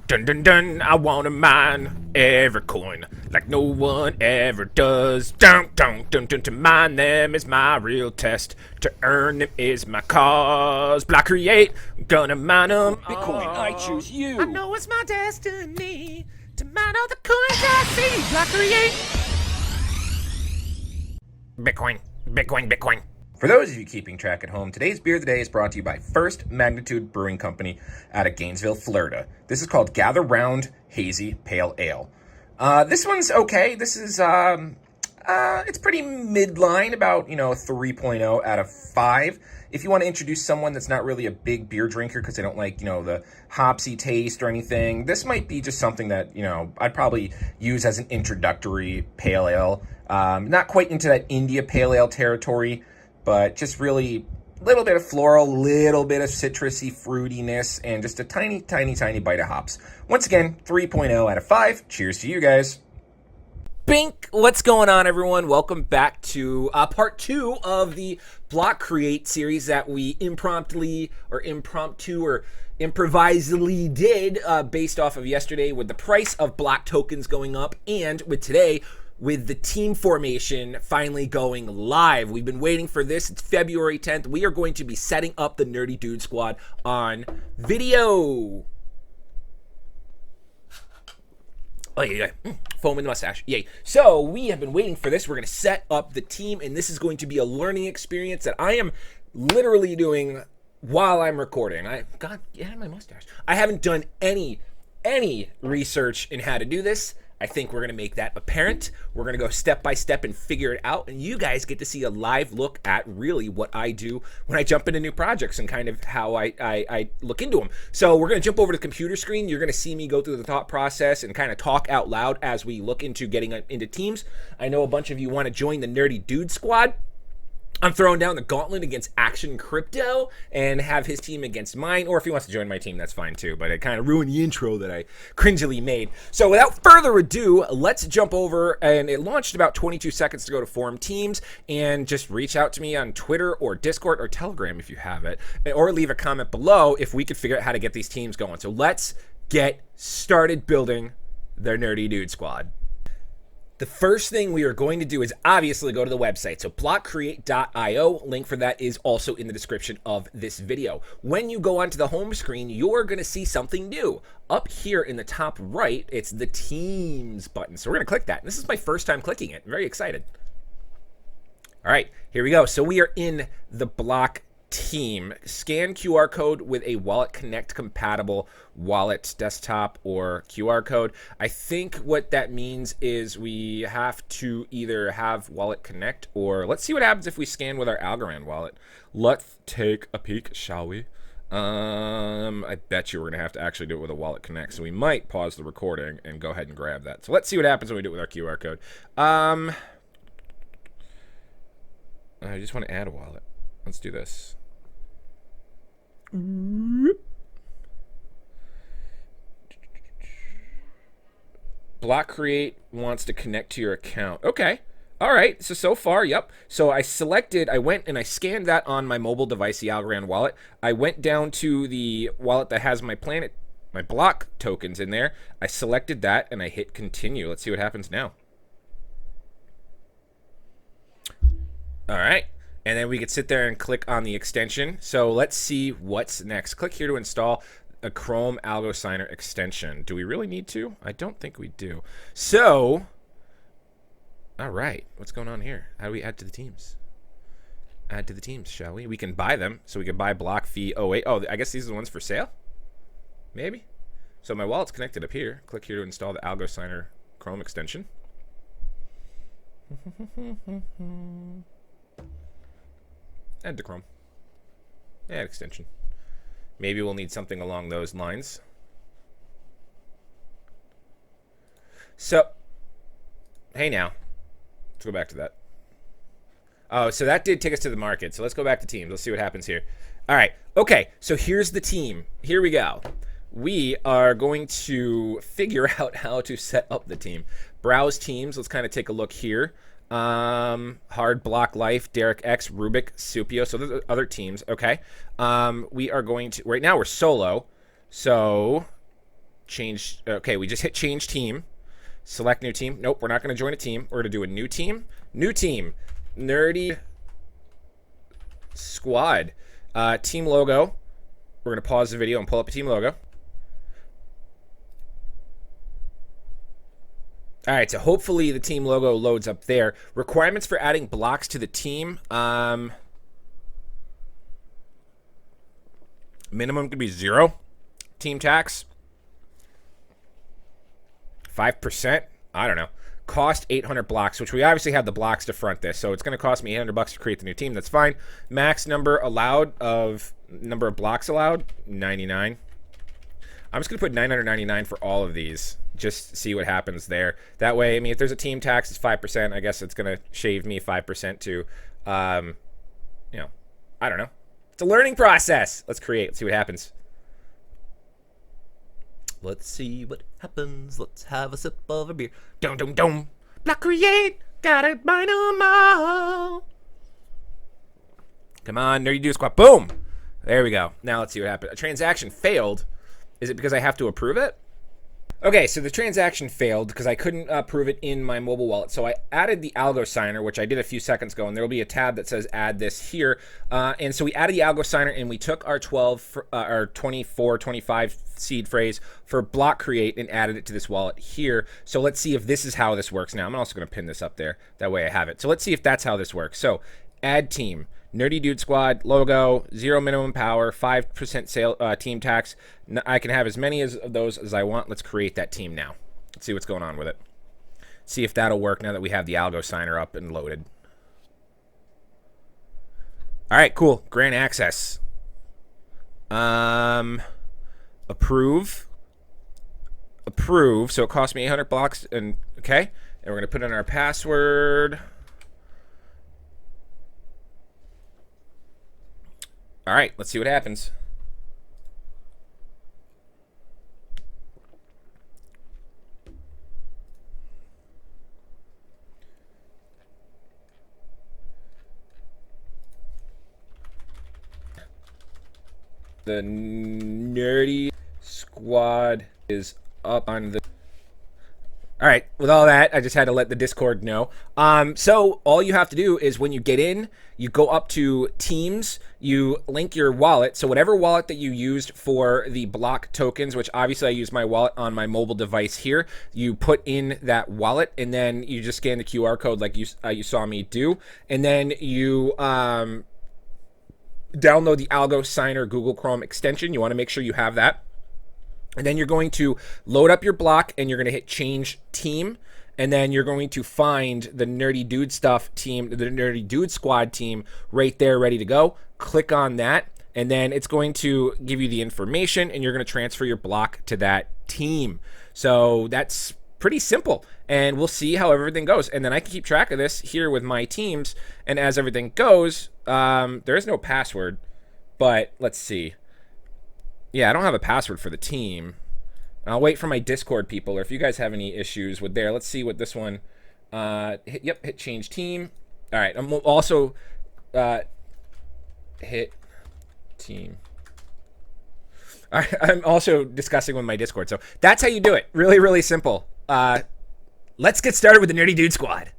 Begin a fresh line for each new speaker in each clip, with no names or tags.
Dun dun dun, I wanna mine every coin like no one ever does. Dun dun dun dun, to mine them is my real test. To earn them is my cause. Blockcreate, gonna mine them.
Bitcoin, I choose you.
I know it's my destiny to mine all the coins I see. Blockcreate. Bitcoin, Bitcoin, Bitcoin. For those of you keeping track at home, today's beer of the day is brought to you by First Magnitude Brewing Company out of Gainesville, Florida. This is called Gather Round Hazy Pale Ale. This one's okay. This is, it's pretty midline, about, 3.0 out of 5. If you want to introduce someone that's not really a big beer drinker because they don't like, the hopsy taste or anything, this might be just something that, I'd probably use as an introductory pale ale. Not quite into that India pale ale territory, but just really a little bit of floral, little bit of citrusy fruitiness, and just a tiny, tiny, tiny bite of hops. Once again, 3.0 out of 5. Cheers to you guys.
Bink! What's going on, everyone? Welcome back to part 2 of the Blockcreate series that we impromptu or improvisely did based off of yesterday with the price of block tokens going up, and with today with the team formation finally going live. We've been waiting for this. It's February 10th. We are going to be setting up the Nerdy Dude Squad on video. Oh, yeah. Foam in the mustache. Yay. So we have been waiting for this. We're going to set up the team, and this is going to be a learning experience that I am literally doing while I'm recording. God, yeah, my mustache. I haven't done any research in how to do this. I think we're going to make that apparent. We're going to go step by step and figure it out. And you guys get to see a live look at really what I do when I jump into new projects and kind of how I look into them. So we're going to jump over to the computer screen. You're going to see me go through the thought process and kind of talk out loud as we look into getting into teams. I know a bunch of you want to join the Nerdy Dude Squad. I'm throwing down the gauntlet against Action Crypto and have his team against mine. Or if he wants to join my team, that's fine too. But it kind of ruined the intro that I cringily made. So without further ado, let's jump over. And it launched about 22 seconds to go to form teams. And just reach out to me on Twitter or Discord or Telegram if you have it. Or leave a comment below if we could figure out how to get these teams going. So let's get started building their Nerdy Dude Squad. The first thing we are going to do is obviously go to the website. So blockcreate.io, link for that is also in the description of this video. When you go onto the home screen, you're going to see something new. Up here in the top right, it's the Teams button. So we're going to click that. And this is my first time clicking it. I'm very excited. All right, here we go. So we are in the Block team. Scan QR code with a Wallet Connect compatible wallet desktop or QR code. I think what that means is we have to either have Wallet Connect, or let's see what happens if we scan with our Algo wallet. Let's take a peek, shall we? I bet you we're gonna have to actually do it with a Wallet Connect, so we might pause the recording and go ahead and grab that. So let's see what happens when we do it with our QR code. I just want to add a wallet. Let's do this. Blockcreate wants to connect to your account. Okay. All right. So far, yep. So I went and I scanned that on my mobile device, the Algo wallet. I went down to the wallet that has my block tokens in there. I selected that and I hit continue. Let's see what happens now. All right. And then we could sit there and click on the extension. So let's see what's next. Click here to install a Chrome Algo Signer extension. Do we really need to? I don't think we do. So, all right. What's going on here? How do we add to the teams? Add to the teams, shall we? We can buy them. So we could buy block fee 08. Oh, I guess these are the ones for sale? Maybe. So my wallet's connected up here. Click here to install the Algo Signer Chrome extension. Add to Chrome. Add extension. Maybe we'll need something along those lines. So, hey now. Let's go back to that. Oh, so that did take us to the market. So let's go back to teams. Let's see what happens here. All right. Okay, so here's the team. Here we go. We are going to figure out how to set up the team. Browse teams. Let's kind of take a look here. Hard Block Life, Derek X, Rubik, Supio. So those are other teams. Okay. We are going to, right now we're solo. So change. Okay, we just hit change team. Select new team. Nope, we're not going to join a team. We're going to do a new team. New team. Nerdy Squad. Team logo. We're going to pause the video and pull up a team logo. All right, so hopefully the team logo loads up there. Requirements for adding blocks to the team. Minimum could be 0. Team tax. 5%. I don't know. Cost 800 blocks, which we obviously have the blocks to front this, so it's going to cost me 800 bucks to create the new team. That's fine. Max number of blocks allowed, 99. I'm just going to put 999 for all of these, just see what happens there. That way, I mean, if there's a team tax, it's 5%. I guess it's going to shave me 5% to, you know, I don't know. It's a learning process. Let's create. Let's see what happens. Let's see what happens. Let's have a sip of a beer. Dum dum dum. Blockcreate. Gotta buy them all. Come on, Nerdy Dude Squad. Boom. There we go. Now let's see what happens. A transaction failed. Is it because I have to approve it? Okay, so the transaction failed because I couldn't approve it in my mobile wallet. So I added the Algo signer, which I did a few seconds ago, and there will be a tab that says add this here. And so we added the Algo signer, and we took our 24, 25 seed phrase for Blockcreate and added it to this wallet here. So let's see if this is how this works now. I'm also going to pin this up there. That way I have it. So let's see if that's how this works. So add team. Nerdy Dude Squad, logo, 0 minimum power, 5% sale team tax. I can have as many of those as I want. Let's create that team now. Let's see what's going on with it. See if that'll work now that we have the Algo signer up and loaded. All right, cool. Grant access. Approve. Approve. So it cost me 800 blocks. And okay. And we're going to put in our password. All right, let's see what happens. The Nerdy Squad is up on the... All right, with all that, I just had to let the Discord know. So all you have to do is when you get in, you go up to Teams, you link your wallet. So whatever wallet that you used for the block tokens, which obviously I use my wallet on my mobile device here, you put in that wallet, and then you just scan the QR code like you saw me do, and then you download the Algo Signer Google Chrome extension. You want to make sure you have that. And then you're going to load up your block, and you're going to hit change team, and then you're going to find the Nerdy Dude Stuff team, the Nerdy Dude Squad team right there ready to go. Click on that, and then it's going to give you the information, and you're going to transfer your block to that team. So that's pretty simple, and we'll see how everything goes. And then I can keep track of this here with my teams, and as everything goes, there is no password, but let's see. Yeah, I don't have a password for the team. I'll wait for my Discord people, or if you guys have any issues with there. Let's see what this one, hit change team. All right, I'm also hit team. All right, I'm also discussing with my Discord. So that's how you do it. Really, really simple. Let's get started with the Nerdy Dude Squad.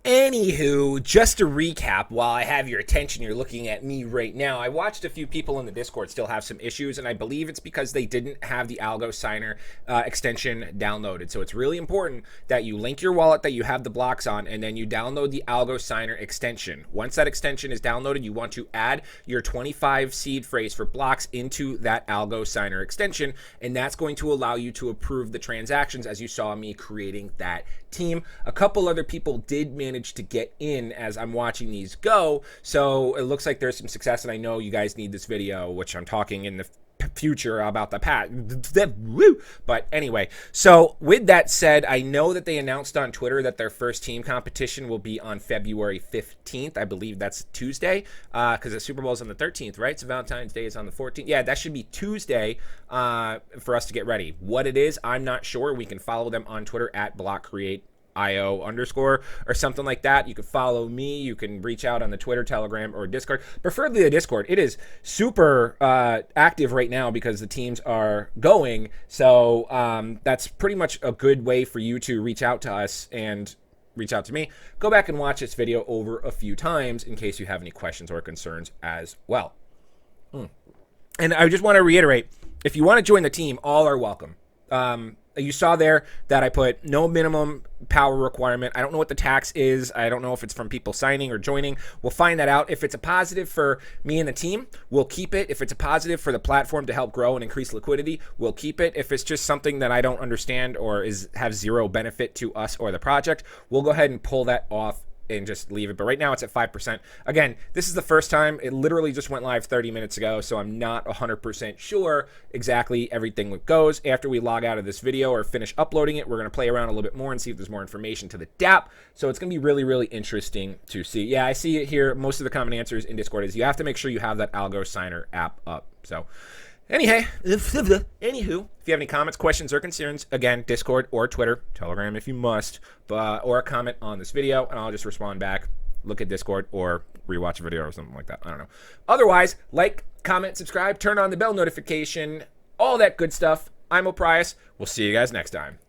Anywho, just to recap, while I have your attention, you're looking at me right now. I watched a few people in the Discord still have some issues, and I believe it's because they didn't have the Algo Signer extension downloaded. So it's really important that you link your wallet that you have the blocks on, and then you download the Algo Signer extension. Once that extension is downloaded, you want to add your 25 seed phrase for blocks into that Algo Signer extension, and that's going to allow you to approve the transactions as you saw me creating that team. A couple other people did manage to get in as I'm watching these go, so it looks like there's some success, and I know you guys need this video, which I'm talking in the future about the past. But anyway, so with that said, I know that they announced on Twitter that their first team competition will be on February 15th. I believe that's Tuesday, because the Super Bowl is on the 13th, right? So Valentine's Day is on the 14th. Yeah, that should be Tuesday for us to get ready. What it is, I'm not sure. We can follow them on Twitter at Blockcreate IO underscore or something like that. You can follow me. You can reach out on the Twitter, Telegram, or Discord. Preferably the Discord. It is super active right now because the teams are going. So that's pretty much a good way for you to reach out to us and reach out to me. Go back and watch this video over a few times in case you have any questions or concerns as well. And I just want to reiterate, if you want to join the team, all are welcome. You saw there that I put no minimum power requirement. I don't know what the tax is. I don't know if it's from people signing or joining. We'll find that out. If it's a positive for me and the team, we'll keep it. If it's a positive for the platform to help grow and increase liquidity, we'll keep it. If it's just something that I don't understand or have zero benefit to us or the project, we'll go ahead and pull that off and just leave it. But right now it's at 5%. Again, this is the first time. It literally just went live 30 minutes ago, so I'm not 100% sure exactly everything goes. After we log out of this video or finish uploading it, we're going to play around a little bit more and see if there's more information to the DApp. So it's going to be really, really interesting to see. Yeah, I see it here. Most of the common answers in Discord is you have to make sure you have that Algo signer app up. So anywho, if you have any comments, questions, or concerns, again, Discord or Twitter, Telegram if you must, or a comment on this video, and I'll just respond back, look at Discord, or rewatch a video or something like that. I don't know. Otherwise, like, comment, subscribe, turn on the bell notification, all that good stuff. I'm O'Prius. We'll see you guys next time.